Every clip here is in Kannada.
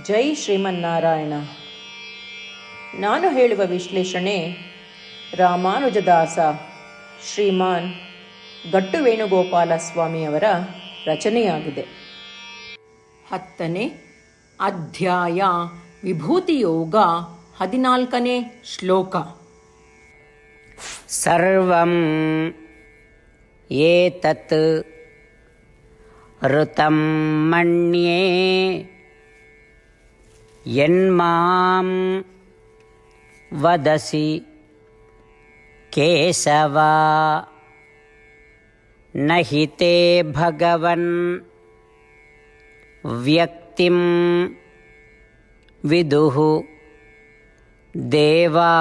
ಜೈ ಶ್ರೀಮನ್ನಾರಾಯಣ. ನಾನು ಹೇಳುವ ವಿಶ್ಲೇಷಣೆ ರಾಮಾನುಜದಾಸ ಶ್ರೀಮಾನ್ ಗಟ್ಟು ವೇಣುಗೋಪಾಲ ಸ್ವಾಮಿಯವರ ರಚನೆಯಾಗಿದೆ. 10ನೇ ಅಧ್ಯಾಯ ವಿಭೂತಿಯೋಗ, 14ನೇ ಶ್ಲೋಕ. ಸರ್ವಂ ಏತತ್ ಋತಂ ಮನ್ಯೇ ಯನ್ಮಾಂ ವದಸಿ ಕೇಶವ ನಹಿ ತೇ ಭಗವನ್ ವ್ಯಕ್ತಿಂ ವಿದುಃ ದೇವಾ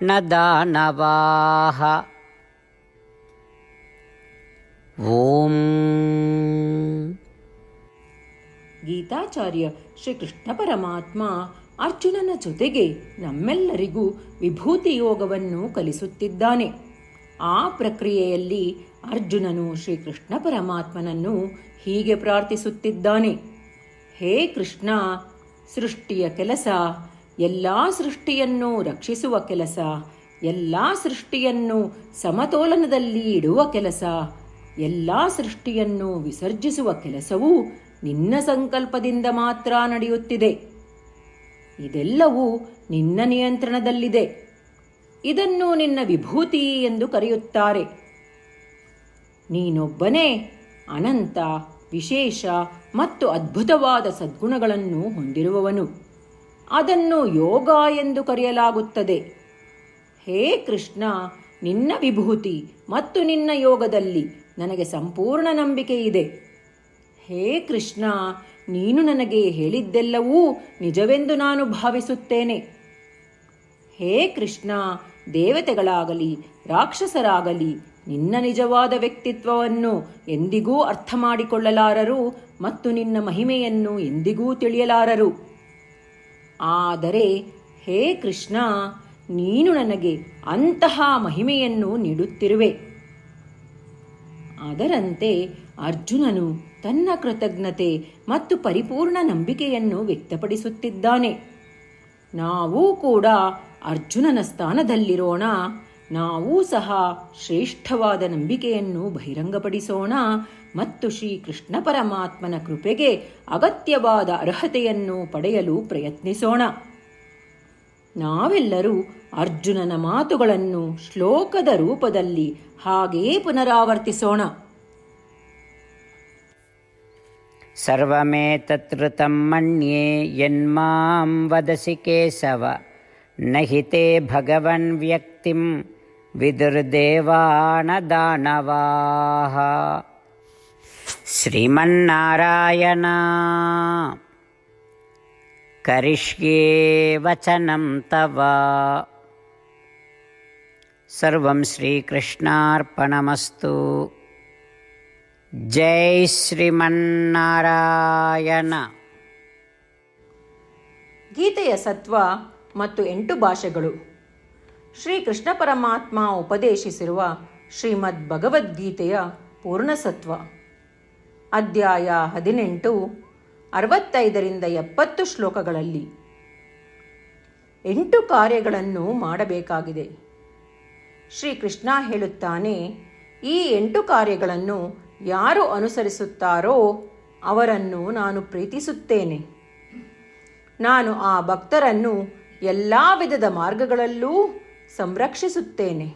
ನ ದಾನವಾಃ. ಓಂ. ಗೀತಾಚಾರ್ಯ ಶ್ರೀಕೃಷ್ಣ ಪರಮಾತ್ಮ ಅರ್ಜುನನ ಜೊತೆಗೆ ನಮ್ಮೆಲ್ಲರಿಗೂ ವಿಭೂತಿ ಯೋಗವನ್ನು ಕಲಿಸುತ್ತಿದ್ದಾನೆ. ಆ ಪ್ರಕ್ರಿಯೆಯಲ್ಲಿ ಅರ್ಜುನನು ಶ್ರೀಕೃಷ್ಣ ಪರಮಾತ್ಮನನ್ನು ಹೀಗೆ ಪ್ರಾರ್ಥಿಸುತ್ತಿದ್ದಾನೆ: ಹೇ ಕೃಷ್ಣ, ಸೃಷ್ಟಿಯ ಕೆಲಸ, ಎಲ್ಲ ಸೃಷ್ಟಿಯನ್ನು ರಕ್ಷಿಸುವ ಕೆಲಸ, ಎಲ್ಲ ಸೃಷ್ಟಿಯನ್ನು ಸಮತೋಲನದಲ್ಲಿ ಇಡುವ ಕೆಲಸ, ಎಲ್ಲ ಸೃಷ್ಟಿಯನ್ನು ವಿಸರ್ಜಿಸುವ ಕೆಲಸವೂ ನಿನ್ನ ಸಂಕಲ್ಪದಿಂದ ಮಾತ್ರ ನಡೆಯುತ್ತಿದೆ. ಇದೆಲ್ಲವೂ ನಿನ್ನ ನಿಯಂತ್ರಣದಲ್ಲಿದೆ. ಇದನ್ನು ನಿನ್ನ ವಿಭೂತಿ ಎಂದು ಕರೆಯುತ್ತಾರೆ. ನೀನೊಬ್ಬನೇ ಅನಂತ, ವಿಶೇಷ ಮತ್ತು ಅದ್ಭುತವಾದ ಸದ್ಗುಣಗಳನ್ನು ಹೊಂದಿರುವವನು. ಅದನ್ನು ಯೋಗ ಎಂದು ಕರೆಯಲಾಗುತ್ತದೆ. ಹೇ ಕೃಷ್ಣ, ನಿನ್ನ ವಿಭೂತಿ ಮತ್ತು ನಿನ್ನ ಯೋಗದಲ್ಲಿ ನನಗೆ ಸಂಪೂರ್ಣ ನಂಬಿಕೆ ಇದೆ. ಹೇ ಕೃಷ್ಣ, ನೀನು ನನಗೆ ಹೇಳಿದ್ದೆಲ್ಲವೂ ನಿಜವೆಂದು ನಾನು ಭಾವಿಸುತ್ತೇನೆ. ಹೇ ಕೃಷ್ಣ, ದೇವತೆಗಳಾಗಲಿ ರಾಕ್ಷಸರಾಗಲಿ ನಿನ್ನ ನಿಜವಾದ ವ್ಯಕ್ತಿತ್ವವನ್ನು ಎಂದಿಗೂ ಅರ್ಥ ಮಾಡಿಕೊಳ್ಳಲಾರರು ಮತ್ತು ನಿನ್ನ ಮಹಿಮೆಯನ್ನು ಎಂದಿಗೂ ತಿಳಿಯಲಾರರು. ಆದರೆ ಹೇ ಕೃಷ್ಣ, ನೀನು ನನಗೆ ಅಂತಹ ಮಹಿಮೆಯನ್ನು ನೀಡುತ್ತಿರುವೆ. ಅದರಂತೆ ಅರ್ಜುನನು ತನ್ನ ಕೃತಜ್ಞತೆ ಮತ್ತು ಪರಿಪೂರ್ಣ ನಂಬಿಕೆಯನ್ನು ವ್ಯಕ್ತಪಡಿಸುತ್ತಿದ್ದಾನೆ. ನಾವೂ ಕೂಡ ಅರ್ಜುನನ ಸ್ಥಾನದಲ್ಲಿರೋಣ. ನಾವೂ ಸಹ ಶ್ರೇಷ್ಠವಾದ ನಂಬಿಕೆಯನ್ನು ಬಹಿರಂಗಪಡಿಸೋಣ ಮತ್ತು ಶ್ರೀಕೃಷ್ಣ ಪರಮಾತ್ಮನ ಕೃಪೆಗೆ ಅಗತ್ಯವಾದ ಅರ್ಹತೆಯನ್ನು ಪಡೆಯಲು ಪ್ರಯತ್ನಿಸೋಣ. ನಾವೆಲ್ಲರೂ ಅರ್ಜುನನ ಮಾತುಗಳನ್ನು ಶ್ಲೋಕದ ರೂಪದಲ್ಲಿ ಹಾಗೆಯೇ ಪುನರಾವರ್ತಿಸೋಣ. ಸರ್ವಮೇತತ್ ಋತಂ ಮನ್ಯೇ ಯನ್ಮಾಂ ವದಸಿ ಕೇಶವ ನಹಿ ತೇ ಭಗವನ್ ವ್ಯಕ್ತಿಂ ವಿದುರ್ದೇವಾ ನ ದಾನವಾಃ. ಶ್ರೀಮನ್ನಾರಾಯಣ ಕರಿಷ್ಯೇ ವಚನಂ ತವ. ಸರ್ವಂ ಶ್ರೀಕೃಷ್ಣಾರ್ಪಣಮಸ್ತು. ಜೈ ಶ್ರೀಮನ್ನಾರಾಯಣ. ಗೀತೆಯ ಸತ್ವ ಮತ್ತು 8 ಭಾಷೆಗಳು. ಶ್ರೀಕೃಷ್ಣ ಪರಮಾತ್ಮ ಉಪದೇಶಿಸಿರುವ ಶ್ರೀಮದ್ ಭಗವದ್ಗೀತೆಯ ಪೂರ್ಣಸತ್ವ. ಅಧ್ಯಾಯ 18, 65ರಿಂದ 70 ಶ್ಲೋಕಗಳಲ್ಲಿ 8 ಕಾರ್ಯಗಳನ್ನು ಮಾಡಬೇಕಾಗಿದೆ. ಶ್ರೀಕೃಷ್ಣ ಹೇಳುತ್ತಾನೆ, ಈ 8 ಕಾರ್ಯಗಳನ್ನು ಯಾರು ಅನುಸರಿಸುತ್ತಾರೋ ಅವರನ್ನು ನಾನು ಪ್ರೀತಿಸುತ್ತೇನೆ. ನಾನು ಆ ಭಕ್ತರನ್ನು ಎಲ್ಲ ವಿಧದ ಮಾರ್ಗಗಳಲ್ಲೂ ಸಂರಕ್ಷಿಸುತ್ತೇನೆ.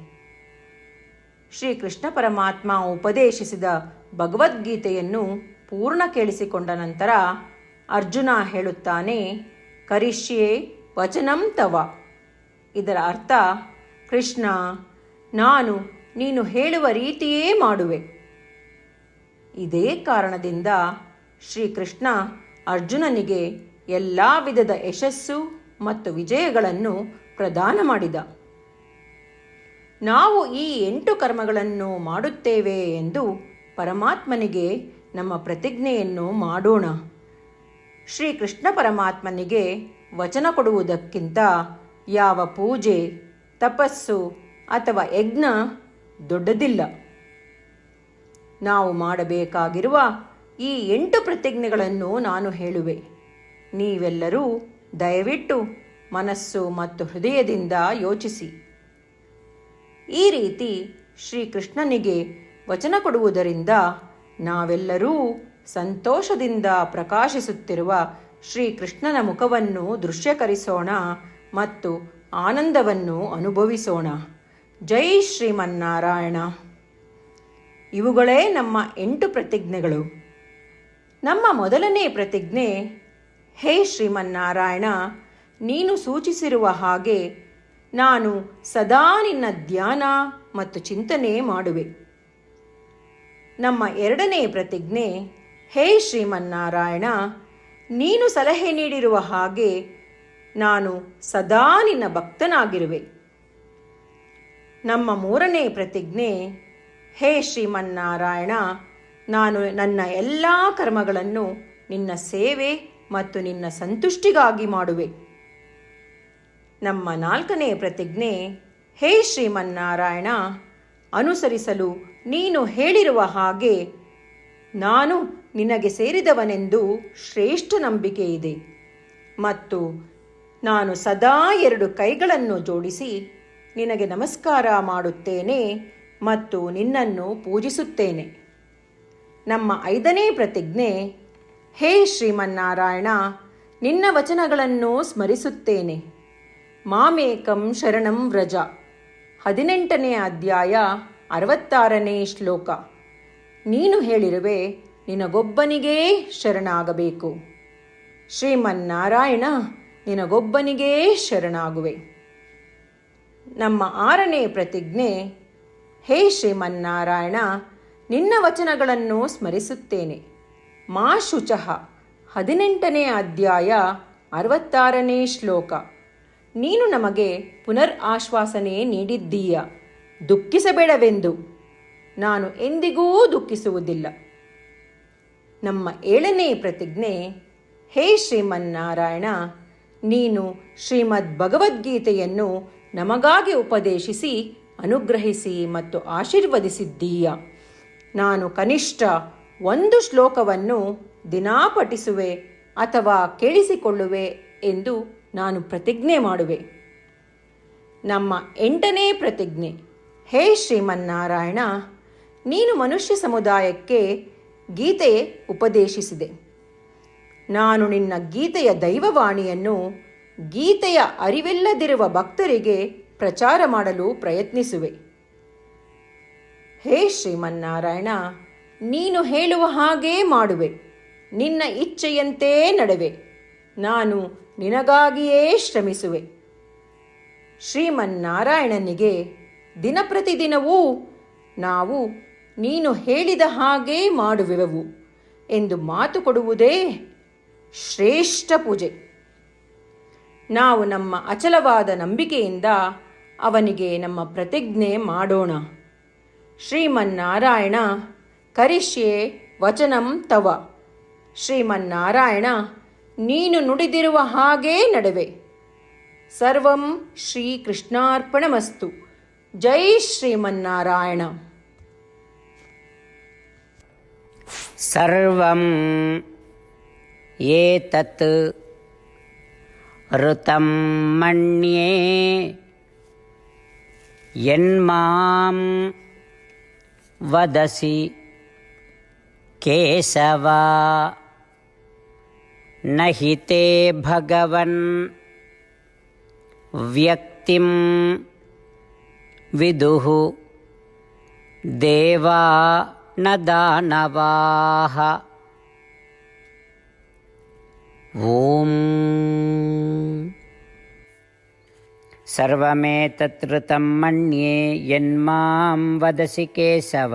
ಶ್ರೀಕೃಷ್ಣ ಪರಮಾತ್ಮ ಉಪದೇಶಿಸಿದ ಭಗವದ್ಗೀತೆಯನ್ನು ಪೂರ್ಣ ಕೇಳಿಸಿಕೊಂಡ ನಂತರ ಅರ್ಜುನ ಹೇಳುತ್ತಾನೆ, ಕರಿಷ್ಯೇ ವಚನಂ ತವ. ಇದರ ಅರ್ಥ, ಕೃಷ್ಣ, ನಾನು ನೀನು ಹೇಳುವ ರೀತಿಯೇ ಮಾಡುವೆ. ಇದೇ ಕಾರಣದಿಂದ ಶ್ರೀಕೃಷ್ಣ ಅರ್ಜುನನಿಗೆ ಎಲ್ಲ ವಿಧದ ಯಶಸ್ಸು ಮತ್ತು ವಿಜಯಗಳನ್ನು ಪ್ರದಾನ ಮಾಡಿದ. ನಾವು ಈ 8 ಕರ್ಮಗಳನ್ನು ಮಾಡುತ್ತೇವೆ ಎಂದು ಪರಮಾತ್ಮನಿಗೆ ನಮ್ಮ ಪ್ರತಿಜ್ಞೆಯನ್ನು ಮಾಡೋಣ. ಶ್ರೀಕೃಷ್ಣ ಪರಮಾತ್ಮನಿಗೆ ವಚನ ಕೊಡುವುದಕ್ಕಿಂತ ಯಾವ ಪೂಜೆ, ತಪಸ್ಸು ಅಥವಾ ಯಜ್ಞ ದೊಡ್ಡದಿಲ್ಲ. ನಾವು ಮಾಡಬೇಕಾಗಿರುವ ಈ 8 ಪ್ರತಿಜ್ಞೆಗಳನ್ನು ನಾನು ಹೇಳುವೆ. ನೀವೆಲ್ಲರೂ ದಯವಿಟ್ಟು ಮನಸ್ಸು ಮತ್ತು ಹೃದಯದಿಂದ ಯೋಚಿಸಿ. ಈ ರೀತಿ ಶ್ರೀಕೃಷ್ಣನಿಗೆ ವಚನ ಕೊಡುವುದರಿಂದ ನಾವೆಲ್ಲರೂ ಸಂತೋಷದಿಂದ ಪ್ರಕಾಶಿಸುತ್ತಿರುವ ಶ್ರೀಕೃಷ್ಣನ ಮುಖವನ್ನು ದೃಶ್ಯಕರಿಸೋಣ ಮತ್ತು ಆನಂದವನ್ನು ಅನುಭವಿಸೋಣ. ಜೈ ಶ್ರೀಮನ್ನಾರಾಯಣ. ಇವುಗಳೇ ನಮ್ಮ 8 ಪ್ರತಿಜ್ಞೆಗಳು. ನಮ್ಮ ಮೊದಲನೇ ಪ್ರತಿಜ್ಞೆ, ಹೇ ಶ್ರೀಮನ್ನಾರಾಯಣ, ನೀನು ಸೂಚಿಸಿರುವ ಹಾಗೆ ನಾನು ಸದಾ ನಿನ್ನ ಧ್ಯಾನ ಮತ್ತು ಚಿಂತನೆ ಮಾಡುವೆ. ನಮ್ಮ ಎರಡನೇ ಪ್ರತಿಜ್ಞೆ, ಹೇ ಶ್ರೀಮನ್ನಾರಾಯಣ, ನೀನು ಸಲಹೆ ನೀಡಿರುವ ಹಾಗೆ ನಾನು ಸದಾ ನಿನ್ನ ಭಕ್ತನಾಗಿರುವೆ. ನಮ್ಮ ಮೂರನೇ ಪ್ರತಿಜ್ಞೆ, ಹೇ ಶ್ರೀಮನ್ನಾರಾಯಣ, ನಾನು ನನ್ನ ಎಲ್ಲ ಕರ್ಮಗಳನ್ನು ನಿನ್ನ ಸೇವೆ ಮತ್ತು ನಿನ್ನ ಸಂತುಷ್ಟಿಗಾಗಿ ಮಾಡುವೆ. ನಮ್ಮ ನಾಲ್ಕನೇ ಪ್ರತಿಜ್ಞೆ, ಹೇ ಶ್ರೀಮನ್ನಾರಾಯಣ, ಅನುಸರಿಸಲು ನೀನು ಹೇಳಿರುವ ಹಾಗೆ ನಾನು ನಿನಗೆ ಸೇರಿದವನೆಂದು ಶ್ರೇಷ್ಠ ನಂಬಿಕೆ ಇದೆ ಮತ್ತು ನಾನು ಸದಾ 2 ಕೈಗಳನ್ನು ಜೋಡಿಸಿ ನಿನಗೆ ನಮಸ್ಕಾರ ಮಾಡುತ್ತೇನೆ ಮತ್ತು ನಿನ್ನನ್ನು ಪೂಜಿಸುತ್ತೇನೆ. ನಮ್ಮ 5ನೇ ಪ್ರತಿಜ್ಞೆ, ಹೇ ಶ್ರೀಮನ್ನಾರಾಯಣ, ನಿನ್ನ ವಚನಗಳನ್ನು ಸ್ಮರಿಸುತ್ತೇನೆ. ಮಾಮೇಕಂ ಶರಣಂ ವ್ರಜ, 18ನೇ ಅಧ್ಯಾಯ 66ನೇ ಶ್ಲೋಕ. ನೀನು ಹೇಳಿರುವೆ, ನಿನಗೊಬ್ಬನಿಗೇ ಶರಣಾಗಬೇಕು. ಶ್ರೀಮನ್ನಾರಾಯಣ, ನಿನಗೊಬ್ಬನಿಗೇ ಶರಣಾಗುವೆ. ನಮ್ಮ 6ನೇ ಪ್ರತಿಜ್ಞೆ, ಹೇ ಶ್ರೀಮನ್ನಾರಾಯಣ, ನಿನ್ನ ವಚನಗಳನ್ನು ಸ್ಮರಿಸುತ್ತೇನೆ. ಮಾ ಶುಚಃ, 18ನೇ ಅಧ್ಯಾಯ 66ನೇ ಶ್ಲೋಕ. ನೀನು ನಮಗೆ ಪುನರ್ ಆಶ್ವಾಸನೆ ನೀಡಿದ್ದೀಯ, ದುಃಖಿಸಬೇಡವೆಂದು. ನಾನು ಎಂದಿಗೂ ದುಃಖಿಸುವುದಿಲ್ಲ. ನಮ್ಮ 7ನೇ ಪ್ರತಿಜ್ಞೆ, ಹೇ ಶ್ರೀಮನ್ನಾರಾಯಣ, ನೀನು ಶ್ರೀಮದ್ ಭಗವದ್ಗೀತೆಯನ್ನು ನಮಗಾಗಿ ಉಪದೇಶಿಸಿ ಅನುಗ್ರಹಿಸಿ ಮತ್ತು ಆಶೀರ್ವದಿಸಿದ್ದೀಯ. ನಾನು ಕನಿಷ್ಠ 1 ಶ್ಲೋಕವನ್ನು ದಿನಾ ಪಠಿಸುವೆ ಅಥವಾ ಕೇಳಿಸಿಕೊಳ್ಳುವೆ ಎಂದು ನಾನು ಪ್ರತಿಜ್ಞೆ ಮಾಡುವೆ. ನಮ್ಮ 8ನೇ ಪ್ರತಿಜ್ಞೆ, ಹೇ ಶ್ರೀಮನ್ನಾರಾಯಣ, ನೀನು ಮನುಷ್ಯ ಸಮುದಾಯಕ್ಕೆ ಗೀತೆ ಉಪದೇಶಿಸಿದೆ. ನಾನು ನಿನ್ನ ಗೀತೆಯ ದೈವವಾಣಿಯನ್ನು ಗೀತೆಯ ಅರಿವಿಲ್ಲದಿರುವ ಭಕ್ತರಿಗೆ ಪ್ರಚಾರ ಮಾಡಲು ಪ್ರಯತ್ನಿಸುವೆ. ಹೇ ಶ್ರೀಮನ್ನಾರಾಯಣ, ನೀನು ಹೇಳುವ ಹಾಗೇ ಮಾಡುವೆ. ನಿನ್ನ ಇಚ್ಛೆಯಂತೆ ನಡೆವೆ. ನಾನು ನಿನಗಾಗಿಯೇ ಶ್ರಮಿಸುವೆ. ಶ್ರೀಮನ್ನಾರಾಯಣನಿಗೆ ದಿನಪ್ರತಿದಿನವೂ ನಾವು ನೀನು ಹೇಳಿದ ಹಾಗೇ ಮಾಡುವೆವು ಎಂದು ಮಾತು ಕೊಡುವುದೇ ಶ್ರೇಷ್ಠ ಪೂಜೆ. ನಾವು ನಮ್ಮ ಅಚಲವಾದ ನಂಬಿಕೆಯಿಂದ ಅವನಿಗೆ ನಮ್ಮ ಪ್ರತಿಜ್ಞೆ ಮಾಡೋಣ. ಶ್ರೀಮನ್ನಾರಾಯಣ, ಕರಿಷ್ಯೆ ವಚನಂ ತವ. ಶ್ರೀಮನ್ನಾರಾಯಣ, ನೀನು ನುಡಿದಿರುವ ಹಾಗೇ ನಡೆವೆ. ಸರ್ವಂ ಶ್ರೀಕೃಷ್ಣಾರ್ಪಣಮಸ್ತು. ಜೈ ಶ್ರೀಮನ್ನಾರಾಯಣ. ಸರ್ವಂ ಏತತ್ ಋತಂ ಮನ್ಯೇ ಯನ್ಮಾಂ ವದಸಿ ಕೇಶವ ನಹಿ ತೇ ಭಗವನ್ ವ್ಯಕ್ತಿಂ ವಿದುಃ ದೇವಾ ನ ದಾನವಾಃ. ಓಂ ಸರ್ವಮೇತತ್ ಋತಂ ಮನ್ಯೇ ಯನ್ಮಾಂ ವದಸಿ ಕೇಶವ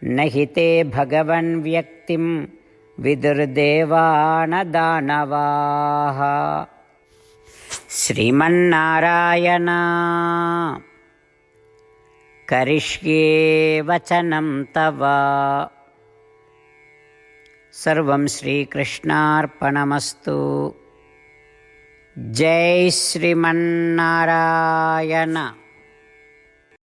ನಹಿ ತೇ ಭಗವನ್ ವ್ಯಕ್ತಿಂ ವಿದುರ್ದೇವಾ ನ ದಾನವಾಃ. ಶ್ರೀಮನ್ನಾರಾಯಣ, ಕರಿಷ್ಯೇ ವಚನಂ ತವ. ಸರ್ವಂ ಶ್ರೀಕೃಷ್ಣಾರ್ಪಣಮಸ್ತು. ಜೈ ಶ್ರೀಮನ್ನಾರಾಯಣ.